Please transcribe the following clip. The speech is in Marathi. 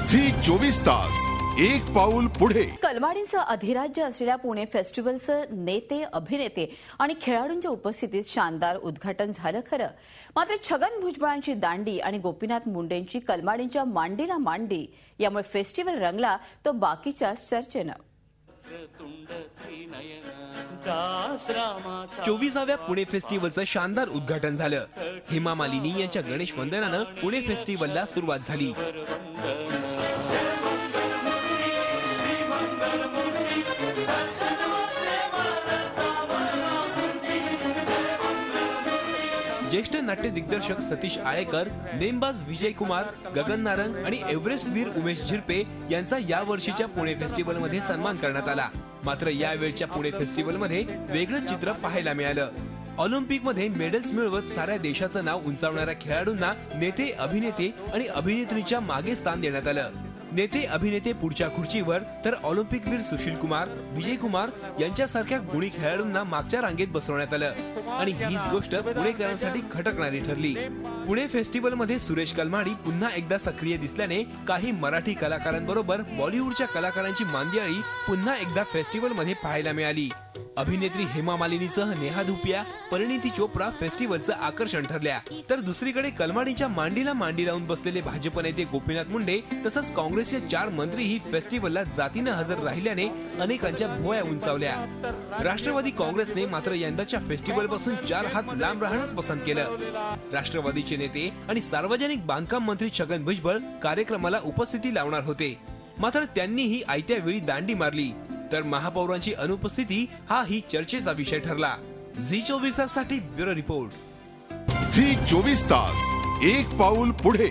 झी 24 तास एक पाऊल पुढे। कलमाडींचं अधिराज्य असलेल्या पुणे फेस्टिवलचं नेते, अभिनेते आणि खेळाडूंच्या उपस्थितीत शानदार उद्घाटन झालं खरं, मात्र छगन भुजबळांची दांडी आणि गोपीनाथ मुंडेंची कलमाडींच्या मांडीला मांडी यामुळे फेस्टिवल रंगला तो बाकीच्याच चर्चेनं। 24व्या पुणे फेस्टिवलचं शानदार उद्घाटन झालं। हेमा मालिनी यांच्या गणेश वंदनानं पुणे फेस्टिवलला सुरुवात झाली। ज्येष्ठ नाट्य दिग्दर्शक सतीश आळेकर, नेमबाज विजय कुमार, गगन नारंग आणि एव्हरेस्ट वीर उमेश झिरपे यांचा या वर्षीच्या पुणे फेस्टिवलमध्ये सन्मान करण्यात आला। मात्र यावेळच्या पुणे फेस्टिवलमध्ये वेगळं चित्र पाहायला मिळालं। ऑलिम्पिकमध्ये मेडल्स मिळवत साऱ्या देशाचं नाव उंचावणाऱ्या खेळाडूंना नेते, अभिनेते आणि अभिनेत्रीच्या मागे स्थान देण्यात आलं। नेते, अभिनेते पुढच्या खुर्चीवर तर ऑलिम्पिकवीर सुशील कुमार, विजय कुमार यांच्यासारख्या गुणी खेळाडूंना मागच्या रांगेत बसवण्यात आलं आणि हीच गोष्ट पुणेकरांसाठी खटकणारी ठरली। पुणे फेस्टिवलमध्ये सुरेश कलमाडी पुन्हा एकदा सक्रिय दिसल्याने काही मराठी कलाकारांबरोबर बॉलिवूडच्या कलाकारांची मांदियाळी पुन्हा एकदा फेस्टिवलमध्ये पाहायला मिळाली। अभिनेत्री हेमा मालिनीसह नेहा धुपिया, परिणीती चोप्रा फेस्टिवलचं आकर्षण ठरल्या, तर दुसरीकडे कलमाडींच्या मांडीला मांडी लावून बसलेले भाजप नेते गोपीनाथ मुंडे तसंच काँग्रेसचे 4 मंत्रीही फेस्टिवलला जातीनं हजर राहिल्याने अनेकांच्या भुवया उंचावल्या। राष्ट्रवादी काँग्रेसने मात्र यंदाच्या फेस्टिवलपासून 4 हात लांब राहणंच पसंत केलं। राष्ट्रवादीचे नेते आणि सार्वजनिक बांधकाम मंत्री छगन भुजबळ कार्यक्रमाला उपस्थिती लावणार होते, मात्र त्यांनीही आयत्या वेळी दांडी मारली, तर महापौरांची अनुपस्थिती हा ही चर्चेचा विषय ठरला। झी 24 ताससाठी ब्युरो रिपोर्ट। झी 24 तास एक पाऊल पुढे।